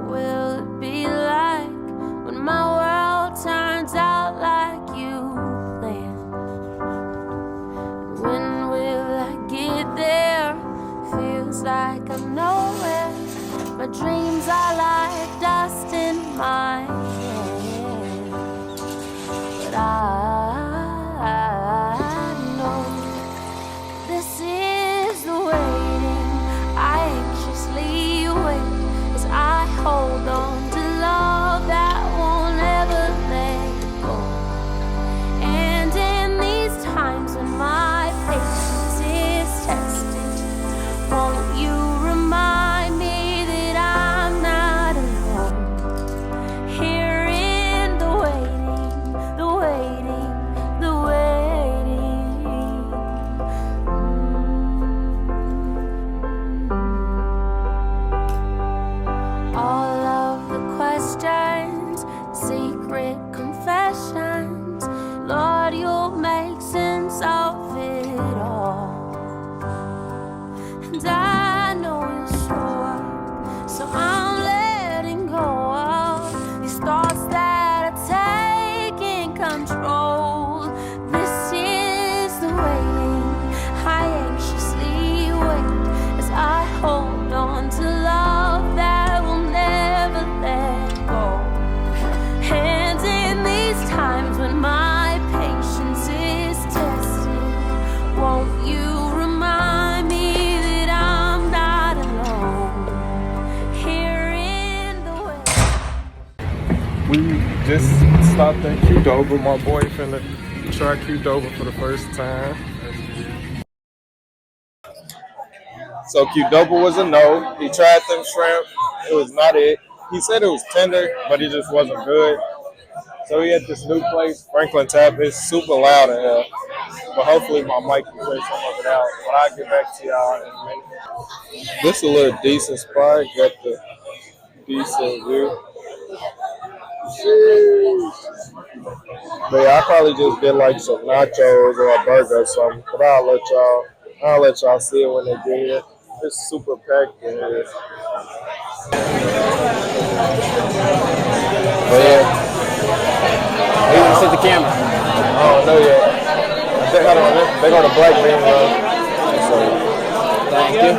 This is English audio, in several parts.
will it be like when my world turns out like you planned? When will I get there? Feels like I'm nowhere. My dreams are like dust in my hand. But I know this is the waiting. I anxiously wait as I hold on to love that won't ever let go. And in these times when my patience is tested, won't you remind me that I'm not alone? Here in the waiting, the waiting, the waiting. All of the questions, secret confessions, Lord, you'll make sense of it all. And I know you'll show up, so I'm letting go of these thoughts that are taking control. This is the waiting. I anxiously wait as I hold on to love that will never let go. And in these times when my patience is tested, won't you remind me that I'm not alone? Here in the way. We just stopped at Qdoba. My boy finna try Qdoba for the first time. So Qdoba was a no. He tried them shrimp. It was not it. He said it was tender, but it just wasn't good. So he had this new place, Franklin Tap. It's super loud in here. But hopefully my mic can clear some of it out. But I'll get back to y'all in a minute. This is a little decent spot. Got the decent view. But yeah, I'll probably just get like some nachos or a burger or something. But I'll let y'all see it when they get here. It's super packed in here. But yeah. You want to sit the camera? I don't know yet. They go to Black Bean Love. So, Thank you.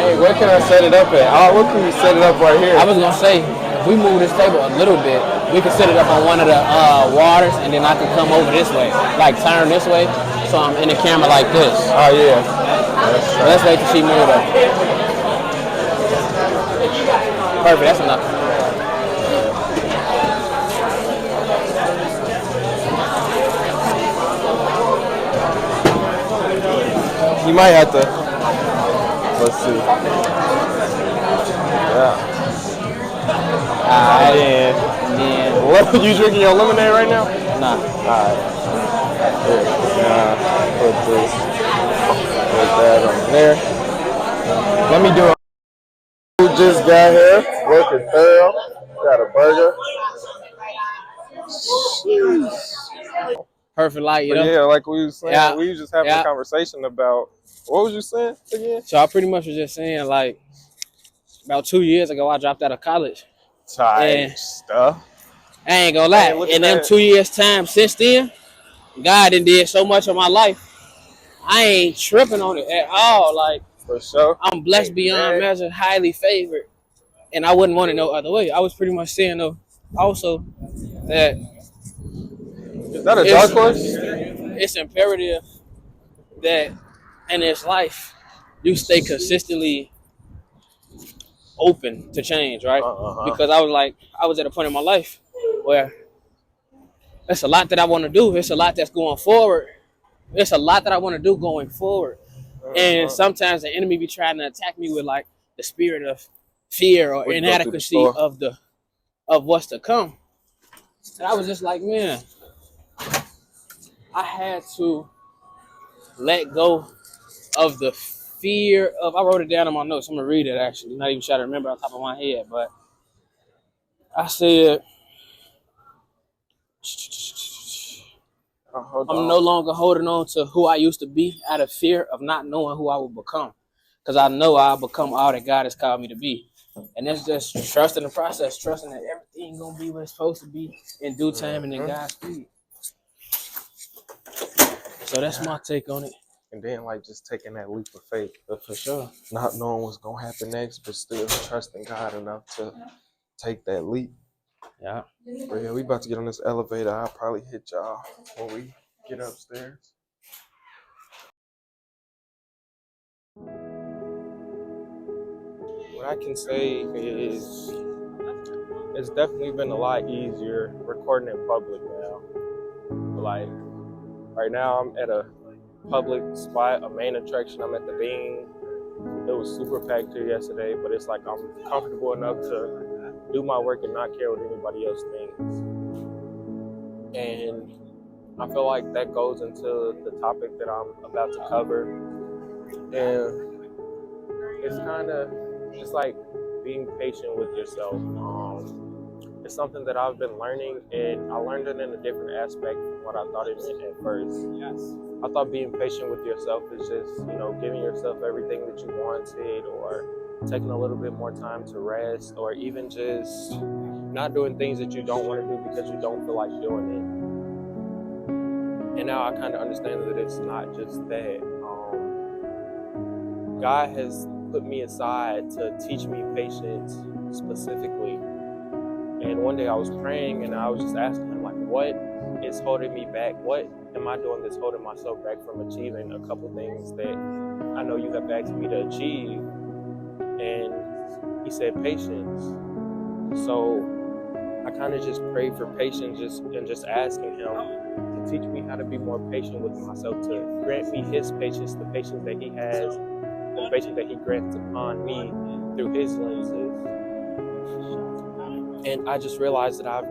hey, where can I set it up at? Oh, where can we set it up right here? I was going to say, if we move this table a little bit, we can set it up on one of the waters, and then I can come over this way, like turn this way, so I'm in the camera like this. Oh, yeah. Let's wait till she move up. Perfect, that's enough. You might have to. Let's see. Yeah. Alright. And then. What, you drinking your lemonade right now? Nah. Alright. Put this. Put that on there. Let me do it. Who just got here? Working thorough. Got a burger. Perfect light, you know? But yeah, like we was saying, Yeah. we was just having a conversation about, what was you saying again? So I pretty much was just saying, like, about 2 years ago, I dropped out of college. Type stuff. I ain't gonna lie. In them 2 years' time since then, God did so much of my life. I ain't tripping on it at all. Like, for sure. I'm blessed beyond measure, highly favored. And I wouldn't want it no other way. I was pretty much saying, though, also, that. Is that a dark horse? It's imperative that in this life, you stay consistently open to change, right? Because I was at a point in my life where there's a lot that I want to do. It's a lot that's going forward. There's a lot that I want to do going forward. And sometimes the enemy be trying to attack me with like the spirit of fear or inadequacy of what's to come. And I was just like, man, I had to let go of the fear of, I wrote it down in my notes. I'm going to read it actually. Not even sure to remember on top of my head, but I said, hold I'm on. no longer holding on to who I used to be out of fear of not knowing who I will become. Because I know I'll become all that God has called me to be. And that's just trusting the process, trusting that everything gonna be what it's supposed to be in due time and in God's speed. So that's my take on it. And then like just taking that leap of faith. For sure. Not knowing what's gonna happen next, but still trusting God enough to take that leap. Yeah. But yeah, we about to get on this elevator. I'll probably hit y'all when we get upstairs. What I can say is it's definitely been a lot easier recording in public now. Like right now I'm at a public spot, a main attraction. I'm at the Bean. It was super packed here yesterday, but it's like I'm comfortable enough to do my work and not care what anybody else thinks. And I feel like that goes into the topic that I'm about to cover. And it's kind of just like being patient with yourself. It's something that I've been learning, and I learned it in a different aspect from what I thought it meant at first. I thought being patient with yourself is just, giving yourself everything that you wanted, or taking a little bit more time to rest, or even just not doing things that you don't want to do because you don't feel like doing it. And now I kind of understand that it's not just that. God has put me aside to teach me patience specifically. And one day I was praying and I was just asking him, like, what is holding me back? What am I doing that's holding myself back from achieving a couple things that I know you have asked me to achieve? And he said patience. So I kind of just prayed for patience and just asking him to teach me how to be more patient with myself, to grant me his patience, the patience that he has, the patience that he grants upon me through his lenses. And I just realized that I've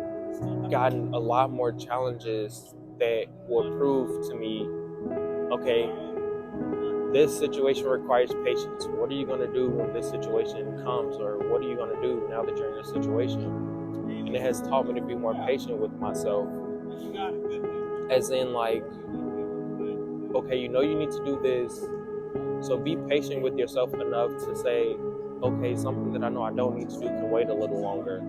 gotten a lot more challenges that will prove to me, okay, this situation requires patience. What are you going to do when this situation comes? Or what are you going to do now that you're in this situation? And it has taught me to be more patient with myself. As in, like, okay, you need to do this. So be patient with yourself enough to say, okay, something that I know I don't need to do can wait a little longer.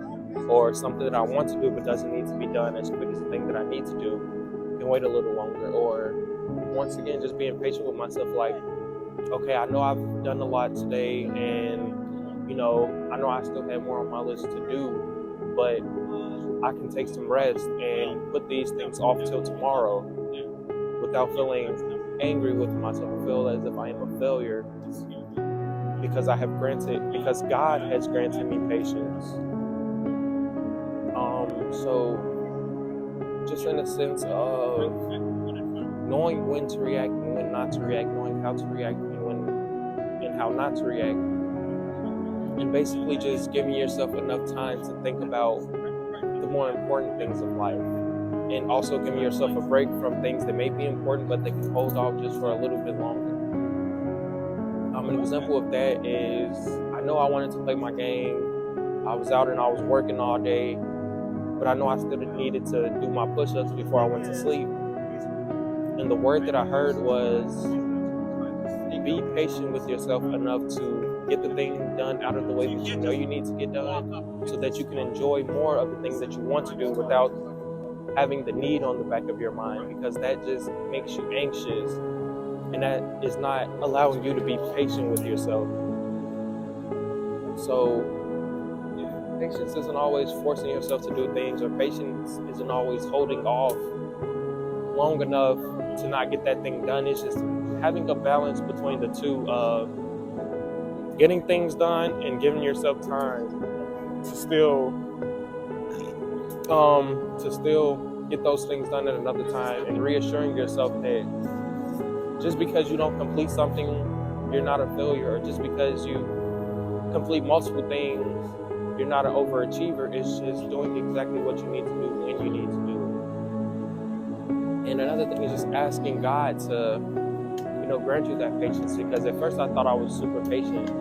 Or something that I want to do but doesn't need to be done as quick as the thing that I need to do can wait a little longer. Or once again, just being patient with myself, like, okay, I know I've done a lot today, and I know I still have more on my list to do, but I can take some rest and put these things off till tomorrow without feeling angry with myself or feel as if I am a failure, because God has granted me patience. So just in a sense of knowing when to react and when not to react, knowing how to react and how not to react, and basically just giving yourself enough time to think about the more important things of life, and also giving yourself a break from things that may be important but they can hold off just for a little bit longer. An example of that is, I know I wanted to play my game. I was out and I was working all day, but I know I still needed to do my push-ups before I went to sleep. And the word that I heard was, be patient with yourself enough to get the thing done out of the way that you know you need to get done, so that you can enjoy more of the things that you want to do without having the need on the back of your mind, because that just makes you anxious, and that is not allowing you to be patient with yourself. So patience isn't always forcing yourself to do things, or patience isn't always holding off long enough to not get that thing done. It's just having a balance between the two of getting things done and giving yourself time to still get those things done at another time, and reassuring yourself that just because you don't complete something, you're not a failure, or just because you complete multiple things, you're not an overachiever. It's just doing exactly what you need to do when you need to do it. And another thing is just asking God to, grant you that patience, because at first I thought I was super patient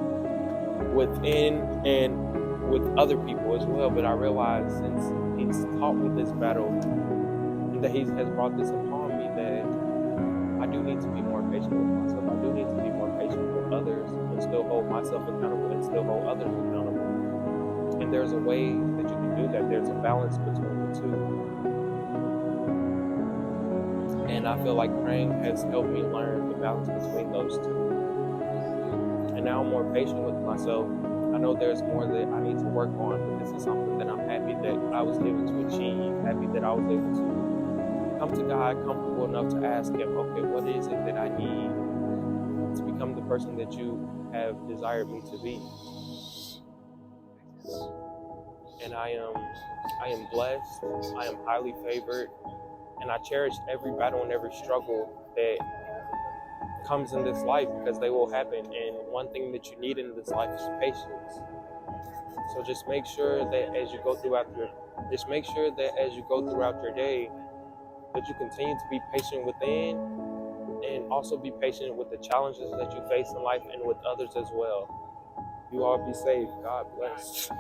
within and with other people as well, but I realized since He's taught me this battle and that He has brought this upon me, do need to be more patient with myself. I do need to be more patient with others and still hold myself accountable and still hold others accountable. And there's a way that you can do that. There's a balance between the two. And I feel like praying has helped me learn the balance between those two. And now I'm more patient with myself. I know there's more that I need to work on, but this is something that I'm happy that I was able to achieve, happy that I was able to come to God comfortable enough to ask Him, okay, what is it that I need to become the person that you have desired me to be? And I am blessed, I am highly favored, and I cherish every battle and every struggle that comes in this life, because they will happen. And one thing that you need in this life is patience. So just make sure that as you go throughout your day, that you continue to be patient within, and also be patient with the challenges that you face in life and with others as well. You all be safe. God bless.